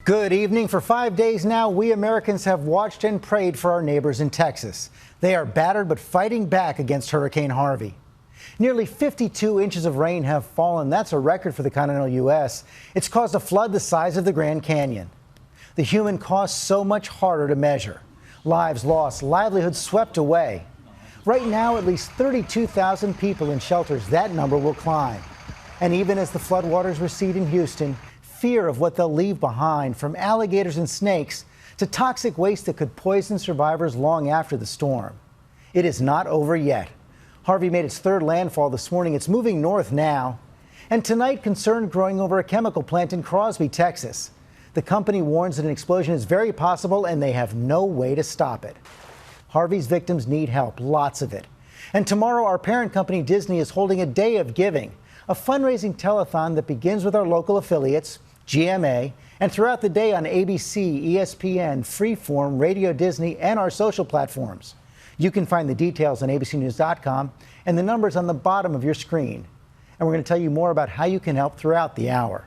Good evening. For 5 days now, we Americans have watched and prayed for our neighbors in Texas. They are battered but fighting back against Hurricane Harvey. Nearly 52 inches of rain have fallen. That's a record for the continental U.S. It's caused a flood the size of the Grand Canyon. The human cost so much harder to measure. Lives lost, livelihoods swept away. Right now, at least 32,000 people in shelters. That number will climb. And even as the floodwaters recede in Houston, fear of what they'll leave behind, from alligators and snakes to toxic waste that could poison survivors long after the storm. It is not over yet. Harvey made its third landfall this morning. It's moving north now. And tonight, concern growing over a chemical plant in Crosby, Texas. The company warns that an explosion is very possible and they have no way to stop it. Harvey's victims need help, lots of it. And tomorrow, our parent company Disney is holding a day of giving, a fundraising telethon that begins with our local affiliates, GMA, and throughout the day on ABC, ESPN, Freeform, Radio Disney, and our social platforms. You can find the details on abcnews.com and the numbers on the bottom of your screen. And we're going to tell you more about how you can help throughout the hour.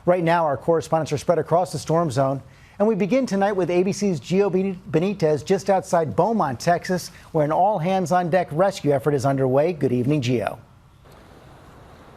Right now, our correspondents are spread across the storm zone. And we begin tonight with ABC's Gio Benitez just outside Beaumont, Texas, where an all-hands-on-deck rescue effort is underway. Good evening, Gio.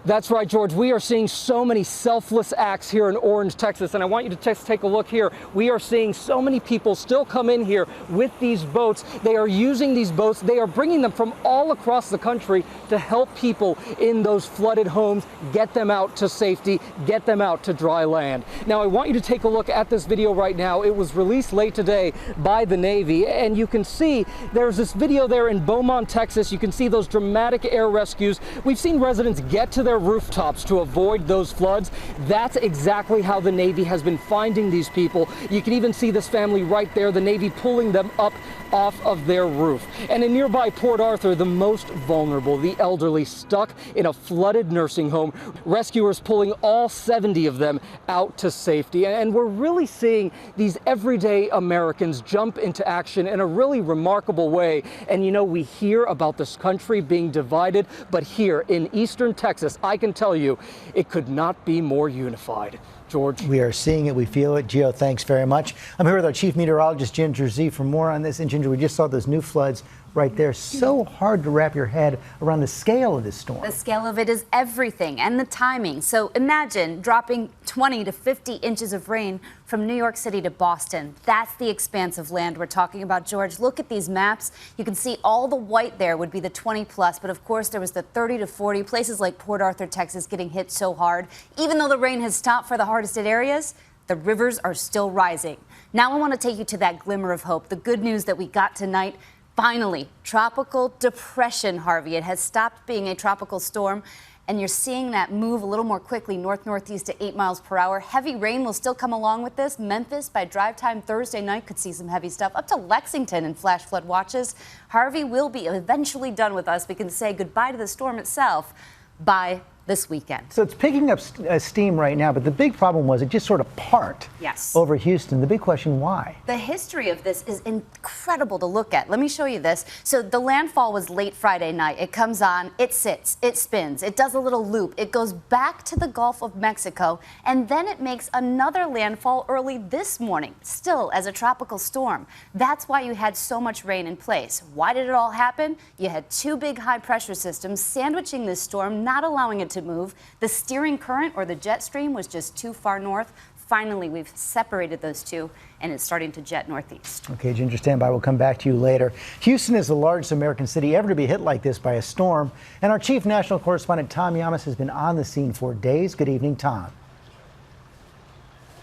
That's right, George. We are seeing so many selfless acts here in Orange, Texas, and I want you to just take a look here. We are seeing so many people still come in here with these boats. They are using these boats. They are bringing them from all across the country to help people in those flooded homes, get them out to safety, get them out to dry land. Now, I want you to take a look at this video right now. It was released late today by the Navy, and you can see there's this video there in Beaumont, Texas. You can see those dramatic air rescues. We've seen residents get to their rooftops to avoid those floods. That's exactly how the Navy has been finding these people. You can even see this family right there, the Navy pulling them up off of their roof. And in nearby Port Arthur, the most vulnerable, the elderly, stuck in a flooded nursing home, rescuers pulling all 70 of them out to safety. And we're really seeing these everyday Americans jump into action in a really remarkable way. And you know, we hear about this country being divided, but here in eastern Texas, I can tell you, it could not be more unified. George. We are seeing it. We feel it. Gio, thanks very much. I'm here with our chief meteorologist, Ginger Z, for more on this. And Ginger, we just saw those new floods right there. So hard to wrap your head around the scale of this storm. The scale of it is everything, and the timing. So imagine dropping 20 to 50 inches of rain from New York City to Boston. That's the expanse of land we're talking about, George. Look at these maps. You can see all the white there would be the 20 plus, but of course there was the 30 to 40. Places like Port Arthur, Texas getting hit so hard. Even though the rain has stopped for the hardest hit areas, the rivers are still rising. Now I want to take you to that glimmer of hope, the good news that we got tonight. Finally, tropical depression Harvey. It has stopped being a tropical storm, and you're seeing that move a little more quickly north-northeast to 8 miles per hour. Heavy rain will still come along with this. Memphis, by drive time Thursday night, could see some heavy stuff. Up to Lexington in flash flood watches. Harvey will be eventually done with us. We can say goodbye to the storm itself by this weekend. So it's picking up steam right now, but the big problem was it just sort of parked over Houston. The big question, why? The history of this is incredible to look at. Let me show you this. So the landfall was late Friday night. It comes on, it sits, it spins, it does a little loop. It goes back to the Gulf of Mexico, and then it makes another landfall early this morning, still as a tropical storm. That's why you had so much rain in place. Why did it all happen? You had two big high pressure systems sandwiching this storm, not allowing it to move. The steering current, or the jet stream, was just too far north. Finally, we've separated those two, and it's starting to jet northeast. Okay, Ginger, stand by. We'll come back to you later. Houston is the largest American city ever to be hit like this by a storm, and our chief national correspondent, Tom Yamas, has been on the scene for days. Good evening, Tom.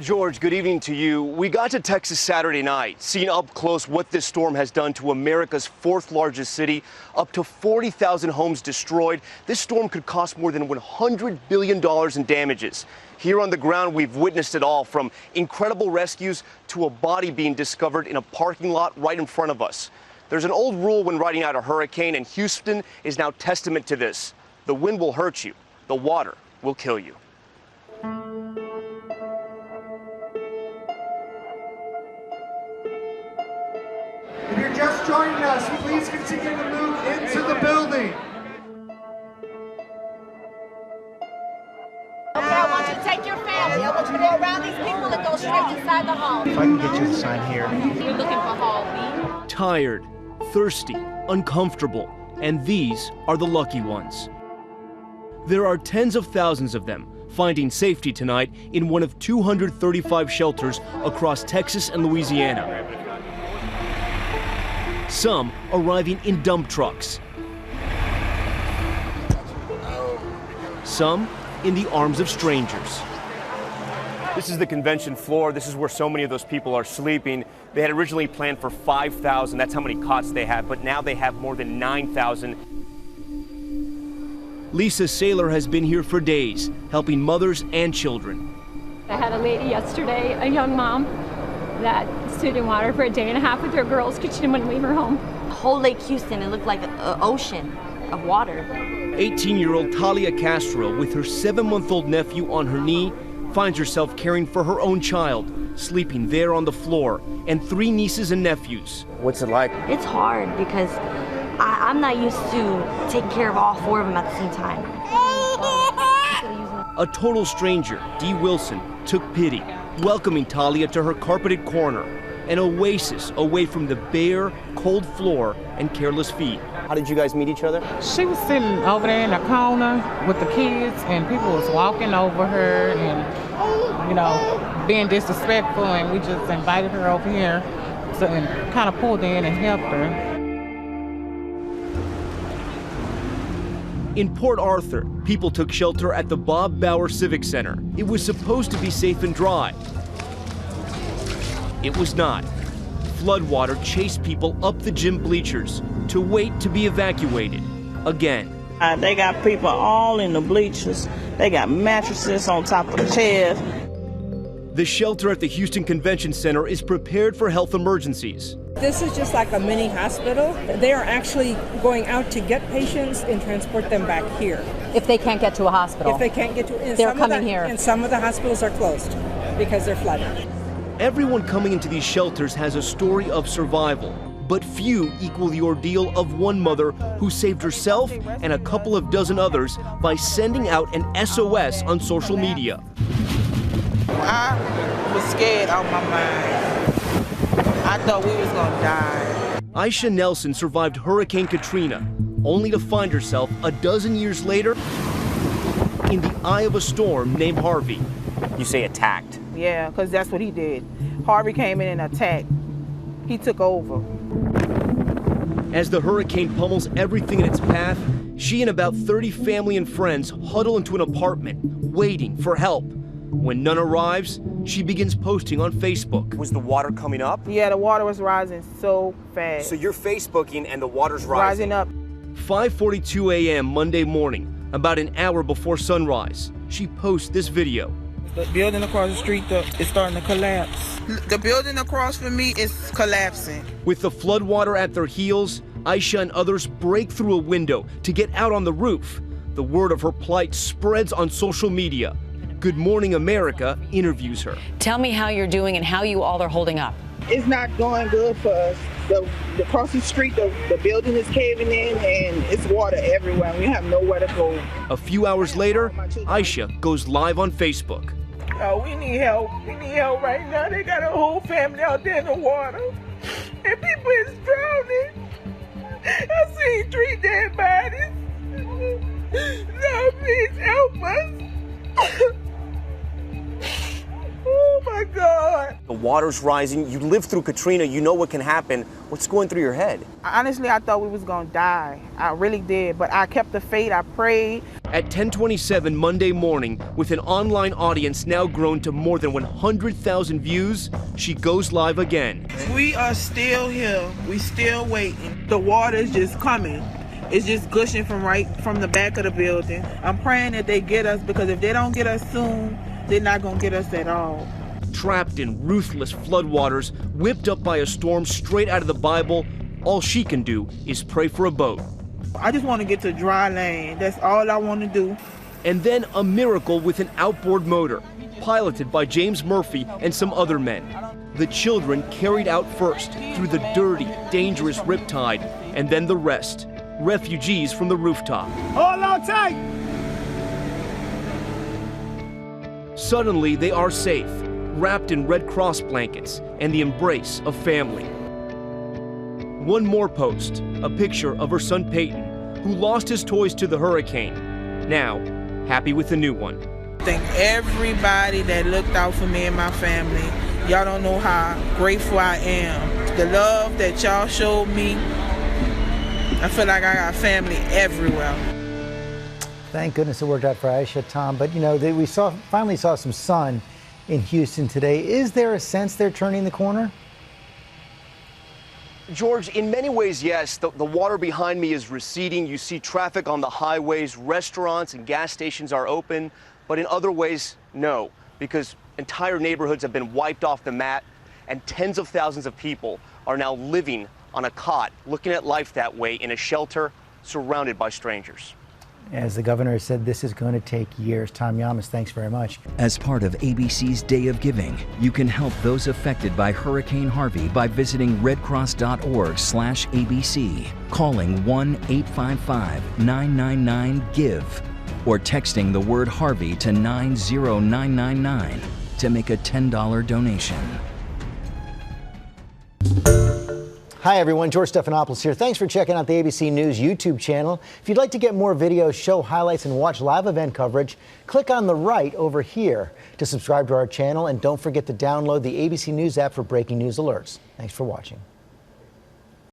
George, good evening to you. We got to Texas Saturday night, seeing up close what this storm has done to America's fourth largest city. Up to 40,000 homes destroyed. This storm could cost more than $100 billion in damages. Here on the ground, we've witnessed it all, from incredible rescues to a body being discovered in a parking lot right in front of us. There's an old rule when riding out a hurricane, and Houston is now testament to this. The wind will hurt you. The water will kill you. If you're just joining us, please continue to move into the building. Okay, I want you to take your family. I want you to go around these people and go straight inside the home. If I can get you the sign here. You're looking for Harvey. Tired, thirsty, uncomfortable, and these are the lucky ones. There are tens of thousands of them finding safety tonight in one of 235 shelters across Texas and Louisiana. Some arriving in dump trucks. Some in the arms of strangers. This is the convention floor. This is where so many of those people are sleeping. They had originally planned for 5,000. That's how many cots they have, but now they have more than 9,000. Lisa Saylor has been here for days, helping mothers and children. I had a lady yesterday, a young mom, that stood in water for a day and a half with her girls because she didn't want to leave her home. Whole Lake Houston, it looked like an ocean of water. 18-year-old Talia Castro, with her 7-month-old nephew on her knee, finds herself caring for her own child, sleeping there on the floor, and 3 nieces and nephews. What's it like? It's hard because I'm not used to taking care of all 4 of them at the same time. A total stranger, Dee Wilson, took pity, welcoming Talia to her carpeted corner, an oasis away from the bare, cold floor and careless feet. How did you guys meet each other? She was sitting over there in the corner with the kids, and people was walking over her and, you know, being disrespectful, and we just invited her over here and kind of pulled her in and helped her. In Port Arthur, people took shelter at the Bob Bauer Civic Center. It was supposed to be safe and dry. It was not. Floodwater chased people up the gym bleachers to wait to be evacuated again. They got people all in the bleachers. They got mattresses on top of the chairs. The shelter at the Houston Convention Center is prepared for health emergencies. This is just like a mini hospital. They are actually going out to get patients and transport them back here. If they can't get to a hospital. If they can't get to, they're coming here. And some of the hospitals are closed because they're flooded. Everyone coming into these shelters has a story of survival, but few equal the ordeal of one mother who saved herself and a couple of dozen others by sending out an SOS on social media. I was scared out my mind. I thought we was gonna die. Aisha Nelson survived Hurricane Katrina, only to find herself a dozen years later in the eye of a storm named Harvey. You say attacked. Yeah, because that's what he did. Harvey came in and attacked. He took over. As the hurricane pummels everything in its path, she and about 30 family and friends huddle into an apartment, waiting for help. When none arrives, she begins posting on Facebook. Was the water coming up? Yeah, the water was rising so fast. So you're Facebooking and the water's rising? Rising up. 5:42 a.m. Monday morning, about an hour before sunrise, she posts this video. The building across the street is starting to collapse. The building across from me is collapsing. With the floodwater at their heels, Aisha and others break through a window to get out on the roof. The word of her plight spreads on social media. Good Morning America interviews her. Tell me how you're doing and how you all are holding up. It's not going good for us. Across the street, the building is caving in and it's water everywhere. We have nowhere to go. A few hours later, Aisha goes live on Facebook. Oh, we need help. We need help right now. They got a whole family out there in the water. And people is drowning. I seen 3 dead bodies. No, please help us. Oh my God. The water's rising. You lived through Katrina. You know what can happen. What's going through your head? Honestly, I thought we was gonna die. I really did, but I kept the faith. I prayed. At 10:27 Monday morning, with an online audience now grown to more than 100,000 views, she goes live again. We are still here. We still waiting. The water is just coming. It's just gushing from the back of the building. I'm praying that they get us, because if they don't get us soon, they're not gonna get us at all. Trapped in ruthless floodwaters, whipped up by a storm straight out of the Bible, all she can do is pray for a boat. I just want to get to dry land. That's all I want to do. And then a miracle with an outboard motor, piloted by James Murphy and some other men. The children carried out first through the dirty, dangerous riptide, and then the rest, refugees from the rooftop. Hold on tight. Suddenly, they are safe, wrapped in Red Cross blankets and the embrace of family. One more post, a picture of her son Peyton, who lost his toys to the hurricane. Now, happy with a new one. Thank everybody that looked out for me and my family. Y'all don't know how grateful I am. The love that y'all showed me, I feel like I got family everywhere. Thank goodness it worked out for Aisha, Tom. But, you know, we finally saw some sun in Houston today. Is there a sense they're turning the corner? George, in many ways, yes. The water behind me is receding. You see traffic on the highways, restaurants and gas stations are open. But in other ways, no, because entire neighborhoods have been wiped off the map, and tens of thousands of people are now living on a cot, looking at life that way in a shelter surrounded by strangers. As the governor said, this is going to take years. Tom Yamas, thanks very much. As part of ABC's Day of Giving, you can help those affected by Hurricane Harvey by visiting redcross.org/ABC, calling 1-855-999-GIVE, or texting the word Harvey to 90999 to make a $10 donation. Hi everyone, George Stephanopoulos here. Thanks for checking out the ABC News YouTube channel. If you'd like to get more videos, show highlights, and watch live event coverage, click on the right over here to subscribe to our channel, and don't forget to download the ABC News app for breaking news alerts. Thanks for watching.